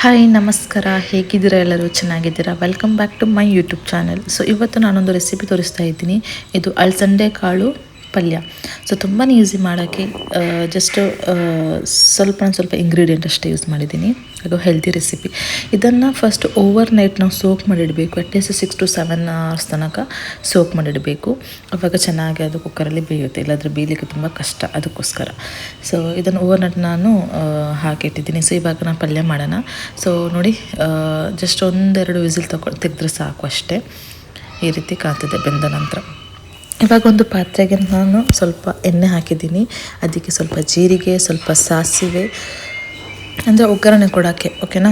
Hi ನಮಸ್ಕಾರ, ಹೇಗಿದ್ದೀರಾ? ಎಲ್ಲರೂ ಚೆನ್ನಾಗಿದ್ದೀರಾ? Welcome back to my YouTube channel. So ಇವತ್ತು ನಾನೊಂದು ರೆಸಿಪಿ ತೋರಿಸ್ತಾ ಇದ್ದೀನಿ. ಇದು ಅಲಸಂದೆ ಕಾಳು ಪಲ್ಯ. ಸೊ ತುಂಬಾ ಈಸಿ ಮಾಡೋಕ್ಕೆ. ಜಸ್ಟ್ ಸ್ವಲ್ಪ ಇಂಗ್ರೀಡಿಯೆಂಟ್ ಅಷ್ಟೇ ಯೂಸ್ ಮಾಡಿದ್ದೀನಿ. ಅದು ಹೆಲ್ದಿ ರೆಸಿಪಿ. ಇದನ್ನು ಫಸ್ಟ್ ಓವರ್ ನೈಟ್ ನಾವು ಸೋಕ್ ಮಾಡಿಡಬೇಕು. ಅಟ್ಲೀಸ್ಟ್ 6 to 7 hours ತನಕ ಸೋಕ್ ಮಾಡಿಡಬೇಕು. ಆವಾಗ ಚೆನ್ನಾಗಿ ಅದು ಕುಕ್ಕರಲ್ಲಿ ಬೇಯುತ್ತೆ. ಇಲ್ಲಾಂದರೆ ಬೇಯಲಿಕ್ಕೆ ತುಂಬ ಕಷ್ಟ, ಅದಕ್ಕೋಸ್ಕರ. ಸೊ ಇದನ್ನು ಓವರ್ ನೈಟ್ ನಾನು ಹಾಕಿಟ್ಟಿದ್ದೀನಿ. ಸೊ ಇವಾಗ ನಾನು ಪಲ್ಯ ಮಾಡೋಣ. ಸೊ ನೋಡಿ, ಜಸ್ಟ್ ಒಂದೆರಡು ವಿಸಿಲ್ ತೆಗೆದ್ರೆ ಸಾಕು ಅಷ್ಟೇ. ಈ ರೀತಿ ಕಾಣ್ತದೆ ಬೆಂದ ನಂತರ. ಇವಾಗ ಒಂದು ಪಾತ್ರೆಗೆ ನಾನು ಸ್ವಲ್ಪ ಎಣ್ಣೆ ಹಾಕಿದ್ದೀನಿ. ಅದಕ್ಕೆ ಸ್ವಲ್ಪ ಜೀರಿಗೆ, ಸ್ವಲ್ಪ ಸಾಸಿವೆ, ಅಂದರೆ ಒಗ್ಗರಣೆ ಕೊಡೋಕ್ಕೆ, ಓಕೆನಾ.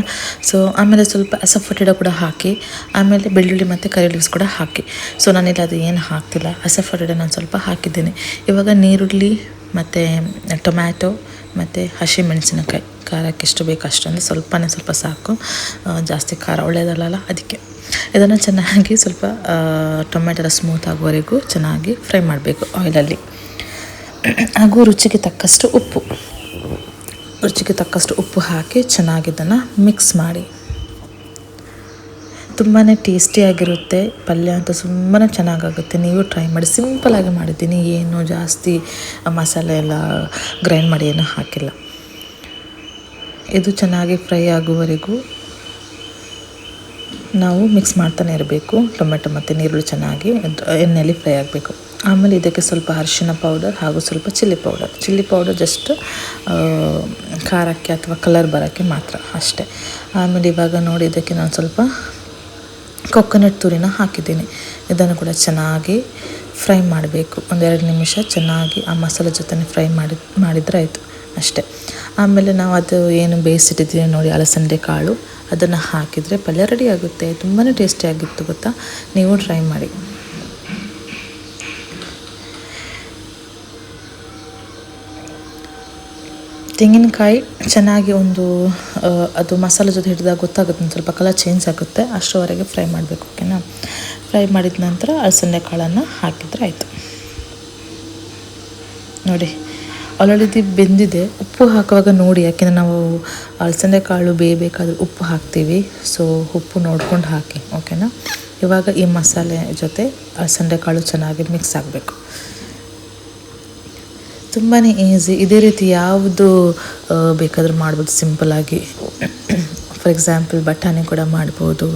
ಸೊ ಆಮೇಲೆ ಸ್ವಲ್ಪ ಅಸಫೋಟಿಡ ಕೂಡ ಹಾಕಿ, ಆಮೇಲೆ ಬೆಳ್ಳುಳ್ಳಿ ಮತ್ತು ಕರಿ ಲೀವ್ಸ್ ಕೂಡ ಹಾಕಿ. ಸೊ ನಾನಿಲ್ಲ ಅದು ಏನು ಹಾಕ್ತಿಲ್ಲ, ಅಸಫೋಟಿಡ ನಾನು ಸ್ವಲ್ಪ ಹಾಕಿದ್ದೇನೆ. ಇವಾಗ ನೀರುಳ್ಳಿ ಮತ್ತು ಟೊಮ್ಯಾಟೊ ಮತ್ತು ಹಸಿಮೆಣಸಿನಕಾಯಿ, ಖಾರಕ್ಕೆ ಎಷ್ಟು ಬೇಕು ಅಷ್ಟು, ಅಂದರೆ ಸ್ವಲ್ಪ ಸಾಕು, ಜಾಸ್ತಿ ಖಾರ ಒಳ್ಳೆಯದಲ್ಲ. ಅದಕ್ಕೆ ಇದನ್ನು ಚೆನ್ನಾಗಿ ಸ್ವಲ್ಪ ಟೊಮೆಟೊ ಸ್ಮೂತ್ ಆಗುವವರೆಗೂ ಚೆನ್ನಾಗಿ ಫ್ರೈ ಮಾಡಬೇಕು ಆಯಿಲಲ್ಲಿ. ಹಾಗೂ ರುಚಿಗೆ ತಕ್ಕಷ್ಟು ಉಪ್ಪು ಹಾಕಿ ಚೆನ್ನಾಗಿ ಇದನ್ನು ಮಿಕ್ಸ್ ಮಾಡಿ. ತುಂಬಾ ಟೇಸ್ಟಿಯಾಗಿರುತ್ತೆ ಪಲ್ಯ ಅಂತ, ತುಂಬಾ ಚೆನ್ನಾಗಾಗುತ್ತೆ. ನೀವು ಟ್ರೈ ಮಾಡಿ. ಸಿಂಪಲಾಗಿ ಮಾಡಿದ್ದೀನಿ, ಏನು ಜಾಸ್ತಿ ಮಸಾಲೆ ಎಲ್ಲ ಗ್ರೈಂಡ್ ಮಾಡಿ ಏನೂ ಹಾಕಿಲ್ಲ. ಇದು ಚೆನ್ನಾಗಿ ಫ್ರೈ ಆಗುವವರೆಗೂ ನಾವು ಮಿಕ್ಸ್ ಮಾಡ್ತಾನೆ ಇರಬೇಕು. ಟೊಮೆಟೊ ಮತ್ತು ನೀರುಳ್ಳಿ ಚೆನ್ನಾಗಿ ಎಣ್ಣೆಯಲ್ಲಿ ಫ್ರೈ ಆಗಬೇಕು. ಆಮೇಲೆ ಇದಕ್ಕೆ ಸ್ವಲ್ಪ ಅರಿಶಿನ ಪೌಡರ್ ಹಾಗೂ ಸ್ವಲ್ಪ ಚಿಲ್ಲಿ ಪೌಡರ್ ಜಸ್ಟ್ ಖಾರಕ್ಕೆ ಅಥವಾ ಕಲರ್ ಬರೋಕ್ಕೆ ಮಾತ್ರ ಅಷ್ಟೇ. ಆಮೇಲೆ ಇವಾಗ ನೋಡಿ, ಇದಕ್ಕೆ ನಾನು ಸ್ವಲ್ಪ ಕೊಕೊನಟ್ ತುರಿನ ಹಾಕಿದ್ದೀನಿ. ಇದನ್ನು ಕೂಡ ಚೆನ್ನಾಗಿ ಫ್ರೈ ಮಾಡಬೇಕು. 1-2 ನಿಮಿಷ ಚೆನ್ನಾಗಿ ಆ ಮಸಾಲೆ ಜೊತೆ ಫ್ರೈ ಮಾಡಿದರೆ ಆಯಿತು ಅಷ್ಟೇ. ಆಮೇಲೆ ನಾವು ಅದು ಏನು ಬೇಯಿಸಿಟ್ಟಿದ್ದೀವಿ ನೋಡಿ, ಅಲಸಂದೆ ಕಾಳು, ಅದನ್ನು ಹಾಕಿದರೆ ಪಲ್ಯ ರೆಡಿ ಆಗುತ್ತೆ. ತುಂಬಾ ಟೇಸ್ಟಿಯಾಗಿತ್ತು ಗೊತ್ತಾ, ನೀವು ಟ್ರೈ ಮಾಡಿ. ತೆಂಗಿನಕಾಯಿ ಚೆನ್ನಾಗಿ ಅದು ಮಸಾಲೆ ಜೊತೆ ಹಿಡಿದಾಗ ಗೊತ್ತಾಗುತ್ತೆ, ಒಂದು ಸ್ವಲ್ಪ ಕಲರ್ ಚೇಂಜ್ ಆಗುತ್ತೆ. ಅಷ್ಟರವರೆಗೆ ಫ್ರೈ ಮಾಡಬೇಕು, ಓಕೆನಾ. ಫ್ರೈ ಮಾಡಿದ ನಂತರ ಅಲಸಂದೆ ಕಾಳನ್ನು ಹಾಕಿದರೆ ಆಯಿತು. ನೋಡಿ, ಆಲ್ರೆಡಿ ಬೆಂದಿದೆ. ಉಪ್ಪು ಹಾಕುವಾಗ ನೋಡಿ, ಯಾಕೆಂದರೆ ನಾವು ಅಲಸಂದೆ ಕಾಳು ಬೇಯಬೇಕಾದ್ರೆ ಉಪ್ಪು ಹಾಕ್ತೀವಿ. ಸೊ ಉಪ್ಪು ನೋಡ್ಕೊಂಡು ಹಾಕಿ, ಓಕೆನಾ. ಇವಾಗ ಈ ಮಸಾಲೆ ಜೊತೆ ಅಲಸಂದೆ ಕಾಳು ಚೆನ್ನಾಗಿ ಮಿಕ್ಸ್ ಆಗಬೇಕು. ತುಂಬಾ ಈಸಿ. ಇದೇ ರೀತಿ ಯಾವುದು ಬೇಕಾದರೂ ಮಾಡ್ಬೋದು ಸಿಂಪಲಾಗಿ. ಫಾರ್ ಎಕ್ಸಾಂಪಲ್ ಬಟಾಣಿ ಕೂಡ ಮಾಡ್ಬೋದು.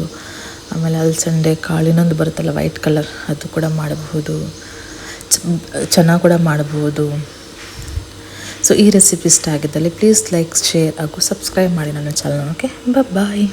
ಆಮೇಲೆ ಅಲಸಂದೆ ಕಾಳು ಇನ್ನೊಂದು ಬರುತ್ತಲ್ಲ ವೈಟ್ ಕಲರ್, ಅದು ಕೂಡ ಮಾಡಬಹುದು. ಚೆನ್ನಾಗಿ ಕೂಡ ಮಾಡ್ಬೋದು. ಸೊ ಈ ರೆಸಿಪಿ ಇಷ್ಟ ಆಗಿದ್ದಲ್ಲಿ ಪ್ಲೀಸ್ ಲೈಕ್, ಶೇರ್ ಹಾಗೂ ಸಬ್ಸ್ಕ್ರೈಬ್ ಮಾಡಿ ನನ್ನ ಚಾನಲ್. ಓಕೆ, ಬಾಯ್.